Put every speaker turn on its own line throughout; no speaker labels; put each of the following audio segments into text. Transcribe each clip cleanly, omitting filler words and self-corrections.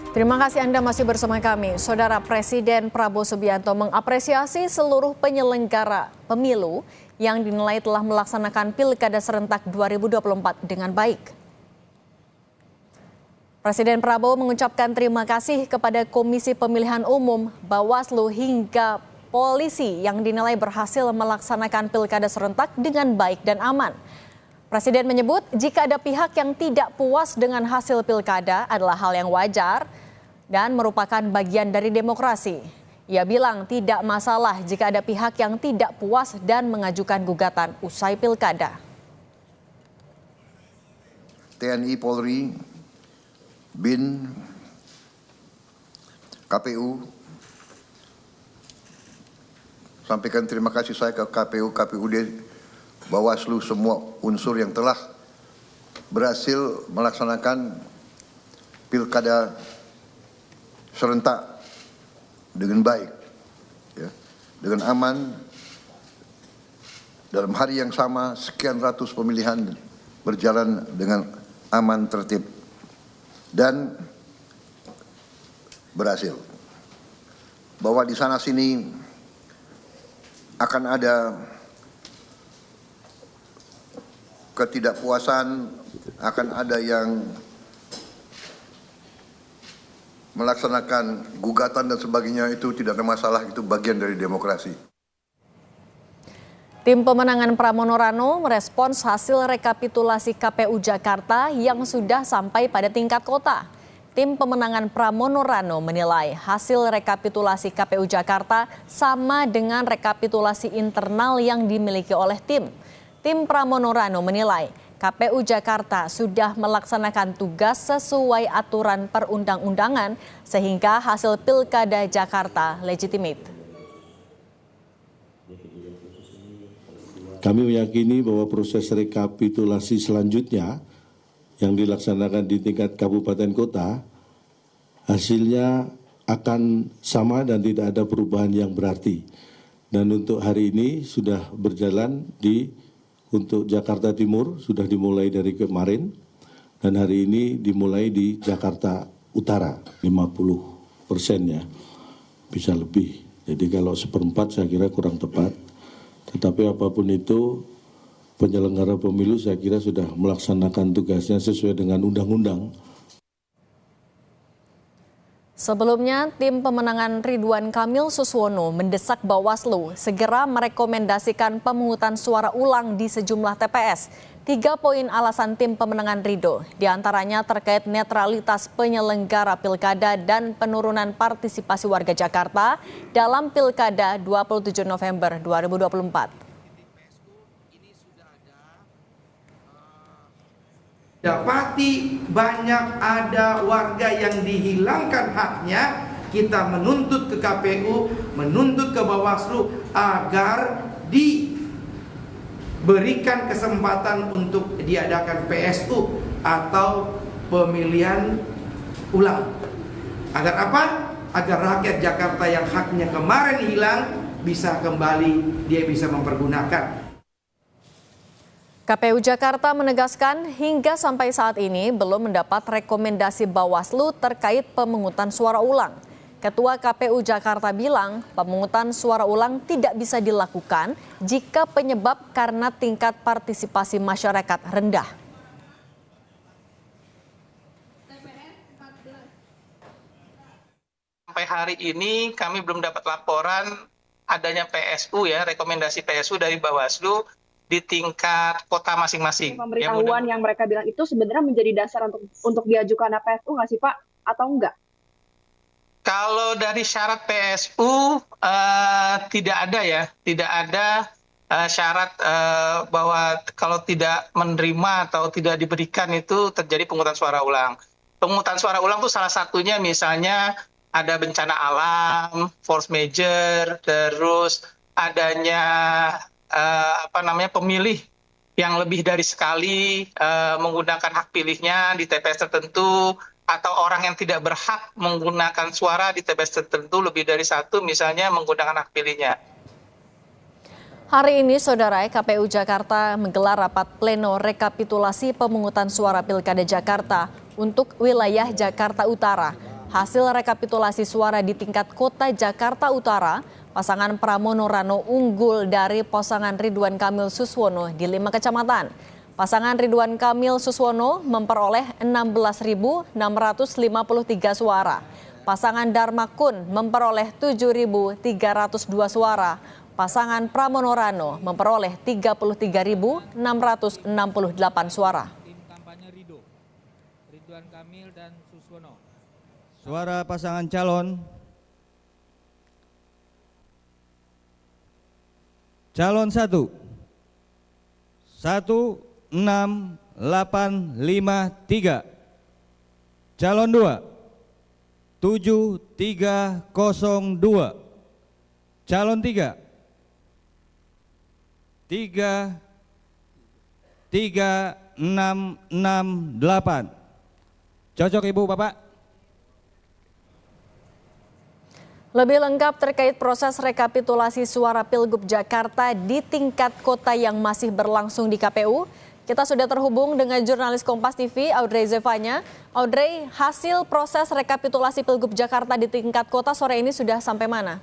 Terima kasih Anda masih bersama kami. Saudara Presiden Prabowo Subianto mengapresiasi seluruh penyelenggara pemilu yang dinilai telah melaksanakan Pilkada serentak 2024 dengan baik. Presiden Prabowo mengucapkan terima kasih kepada Komisi Pemilihan Umum, Bawaslu hingga polisi yang dinilai berhasil melaksanakan Pilkada serentak dengan baik dan aman. Presiden menyebut jika ada pihak yang tidak puas dengan hasil Pilkada adalah hal yang wajar dan merupakan bagian dari demokrasi. Ia bilang tidak masalah jika ada pihak yang tidak puas dan mengajukan gugatan usai Pilkada.
TNI, Polri, BIN, KPU, sampaikan terima kasih saya ke KPU, KPUD, Bawaslu, semua unsur yang telah berhasil melaksanakan Pilkada serentak dengan baik, ya, dengan aman. Dalam hari yang sama sekian ratus pemilihan berjalan dengan aman, tertib, dan berhasil. Bahwa di sana sini akan ada ketidakpuasan, akan ada yang melaksanakan gugatan dan sebagainya, itu tidak ada masalah, itu bagian dari demokrasi.
Tim pemenangan Pramono Rano merespons hasil rekapitulasi KPU Jakarta yang sudah sampai pada tingkat kota. Tim pemenangan Pramono Rano menilai hasil rekapitulasi KPU Jakarta sama dengan rekapitulasi internal yang dimiliki oleh tim. Tim Pramono Rano menilai KPU Jakarta sudah melaksanakan tugas sesuai aturan perundang-undangan sehingga hasil Pilkada Jakarta legitimate.
Kami meyakini bahwa proses rekapitulasi selanjutnya yang dilaksanakan di tingkat kabupaten kota hasilnya akan sama dan tidak ada perubahan yang berarti. Dan untuk hari ini sudah berjalan untuk Jakarta Timur sudah dimulai dari kemarin dan hari ini dimulai di Jakarta Utara 50% ya, bisa lebih. Jadi kalau seperempat saya kira kurang tepat. Tetapi apapun itu penyelenggara pemilu saya kira sudah melaksanakan tugasnya sesuai dengan undang-undang.
Sebelumnya, tim pemenangan Ridwan Kamil Suswono mendesak Bawaslu segera merekomendasikan pemungutan suara ulang di sejumlah TPS. 3 poin alasan tim pemenangan Ridho, diantaranya terkait netralitas penyelenggara Pilkada dan penurunan partisipasi warga Jakarta dalam Pilkada 27 November 2024.
Dapati banyak ada warga yang dihilangkan haknya, kita menuntut ke KPU, menuntut ke Bawaslu agar diberikan kesempatan untuk diadakan PSU atau pemilihan ulang. Agar apa? Agar rakyat Jakarta yang haknya kemarin hilang bisa kembali, dia bisa mempergunakan.
KPU Jakarta menegaskan hingga sampai saat ini belum mendapat rekomendasi Bawaslu terkait pemungutan suara ulang. Ketua KPU Jakarta bilang pemungutan suara ulang tidak bisa dilakukan jika penyebab karena tingkat partisipasi masyarakat rendah.
Sampai hari ini kami belum dapat laporan adanya PSU ya, rekomendasi PSU dari Bawaslu di tingkat kota masing-masing.
Pemberitahuan yang mereka bilang itu sebenarnya menjadi dasar untuk diajukan PSU nggak sih Pak? Atau enggak?
Kalau dari syarat PSU tidak ada ya, tidak ada syarat bahwa kalau tidak menerima atau tidak diberikan itu terjadi pemungutan suara ulang. Pemungutan suara ulang itu salah satunya misalnya ada bencana alam, force major, terus adanya pemilih yang lebih dari sekali menggunakan hak pilihnya di TPS tertentu, atau orang yang tidak berhak menggunakan suara di TPS tertentu lebih dari satu, misalnya menggunakan hak pilihnya.
Hari ini, Saudara, KPU Jakarta menggelar rapat pleno rekapitulasi pemungutan suara Pilkada Jakarta untuk wilayah Jakarta Utara. Hasil rekapitulasi suara di tingkat Kota Jakarta Utara, pasangan Pramono Rano unggul dari pasangan Ridwan Kamil Suswono di 5 kecamatan. Pasangan Ridwan Kamil Suswono memperoleh 16.653 suara. Pasangan Dharma Kun memperoleh 7.302 suara. Pasangan Pramono Rano memperoleh 33.668 suara.
Tim kampanye Ridwan Kamil dan Suswono. Suara pasangan calon. Calon 1. 16853. Calon 2. 7302. Calon 3. 33668. Cocok Ibu Bapak?
Lebih lengkap terkait proses rekapitulasi suara Pilgub Jakarta di tingkat kota yang masih berlangsung di KPU, kita sudah terhubung dengan jurnalis Kompas TV, Audrey Zevanya. Audrey, hasil proses rekapitulasi Pilgub Jakarta di tingkat kota sore ini sudah sampai mana?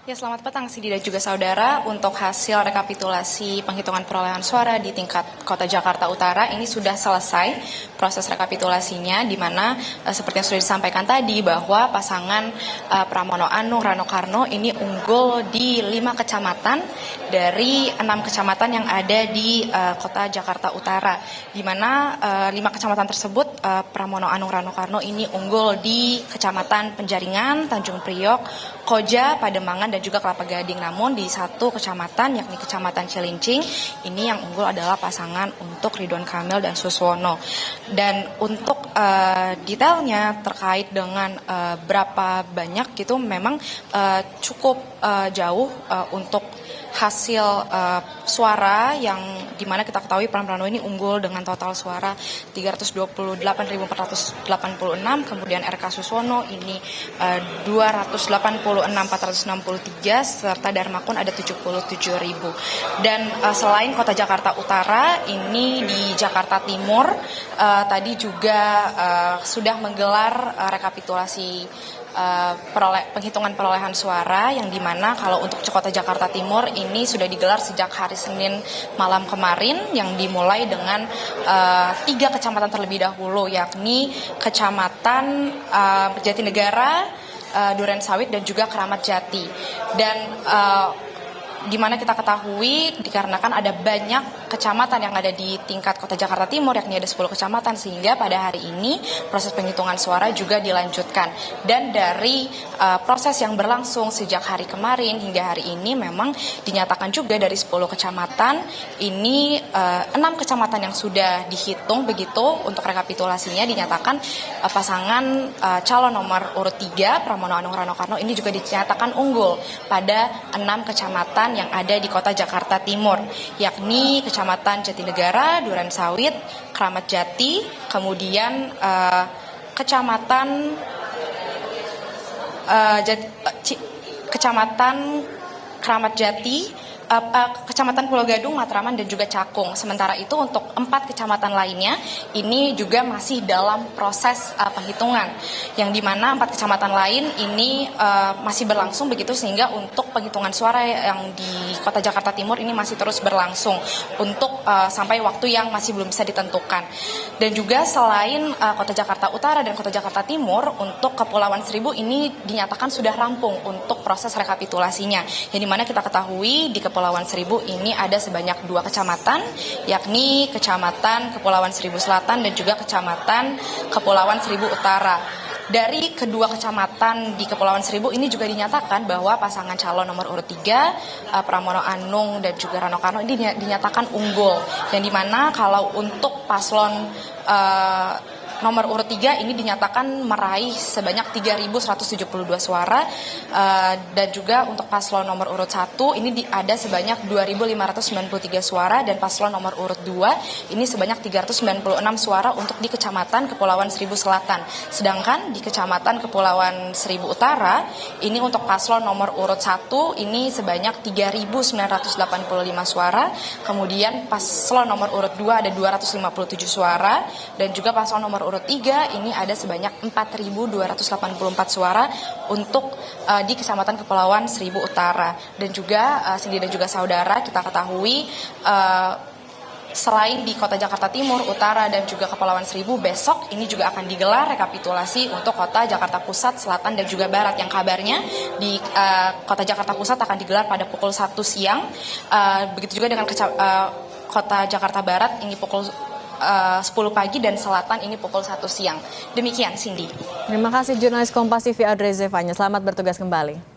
Ya, selamat petang Sidi dan juga saudara. Untuk hasil rekapitulasi penghitungan perolehan suara di tingkat Kota Jakarta Utara ini sudah selesai proses rekapitulasinya, di mana seperti yang sudah disampaikan tadi bahwa pasangan Pramono Anung Rano Karno ini unggul di 5 kecamatan dari 6 kecamatan yang ada di Kota Jakarta Utara, di mana 5 kecamatan tersebut Pramono Anung Rano Karno ini unggul di Kecamatan Penjaringan, Tanjung Priok, Koja, Pademangan, dan juga Kelapa Gading. Namun di satu kecamatan, yakni Kecamatan Cilincing, ini yang unggul adalah pasangan untuk Ridwan Kamil dan Suswono. Dan untuk detailnya terkait dengan berapa banyak gitu, memang cukup jauh untuk hasil suara yang dimana kita ketahui Pramono ini unggul dengan total suara 328.486, kemudian RK Suswono ini 286.463, serta Dharma Kun ada 77.000. Dan selain Kota Jakarta Utara, ini di Jakarta Timur tadi juga sudah menggelar rekapitulasi penghitungan perolehan suara, yang dimana kalau untuk Kota Jakarta Timur ini sudah digelar sejak hari Senin malam kemarin, yang dimulai dengan 3 kecamatan terlebih dahulu, yakni Kecamatan Jatinegara, Durensawit, dan juga Keramat Jati. Dan di mana kita ketahui dikarenakan ada banyak kecamatan yang ada di tingkat Kota Jakarta Timur, yakni ada 10 kecamatan, sehingga pada hari ini proses penghitungan suara juga dilanjutkan. Dan dari proses yang berlangsung sejak hari kemarin hingga hari ini, memang dinyatakan juga dari 10 kecamatan ini 6 kecamatan yang sudah dihitung begitu untuk rekapitulasinya, dinyatakan pasangan calon nomor urut 3 Pramono Anung Rano Karno ini juga dinyatakan unggul pada 6 kecamatan yang ada di Kota Jakarta Timur, yakni Kecamatan Jatinegara, Durensawit, Keramat Jati, kemudian Kecamatan Keramat Jati, Kecamatan Pulau Gadung, Matraman, dan juga Cakung. Sementara itu untuk 4 kecamatan lainnya ini juga masih dalam proses penghitungan, yang dimana 4 kecamatan lain ini masih berlangsung begitu, sehingga untuk penghitungan suara yang di Kota Jakarta Timur ini masih terus berlangsung untuk sampai waktu yang masih belum bisa ditentukan. Dan juga selain Kota Jakarta Utara dan Kota Jakarta Timur, untuk Kepulauan Seribu ini dinyatakan sudah rampung untuk proses rekapitulasinya, yang dimana kita ketahui di Kepulauan Seribu ini ada sebanyak 2 kecamatan, yakni Kecamatan Kepulauan Seribu Selatan dan juga Kecamatan Kepulauan Seribu Utara. Dari kedua kecamatan di Kepulauan Seribu ini juga dinyatakan bahwa pasangan calon nomor urut 3 Pramono Anung dan juga Rano Karno ini dinyatakan unggul, yang dimana kalau untuk paslon nomor urut 3 ini dinyatakan meraih sebanyak 3.172 suara, dan juga untuk paslon nomor urut 1 ini ada sebanyak 2.593 suara, dan paslon nomor urut 2 ini sebanyak 396 suara untuk di Kecamatan Kepulauan Seribu Selatan. Sedangkan di Kecamatan Kepulauan Seribu Utara ini untuk paslon nomor urut 1 ini sebanyak 3.985 suara, kemudian paslon nomor urut 2 ada 257 suara, dan juga paslon nomor urut 3 ini ada sebanyak 4.284 suara untuk di Kecamatan Kepulauan Seribu Utara. Dan juga Cindy dan juga saudara, kita ketahui selain di Kota Jakarta Timur, Utara, dan juga Kepulauan Seribu, besok ini juga akan digelar rekapitulasi untuk Kota Jakarta Pusat, Selatan, dan juga Barat, yang kabarnya di Kota Jakarta Pusat akan digelar pada pukul 1 siang. Begitu juga dengan Kota Jakarta Barat ini pukul 10 pagi, dan Selatan ini pukul 1 siang. Demikian, Cindy.
Terima kasih jurnalis Kompas TV Audrey Zevanya. Selamat bertugas kembali.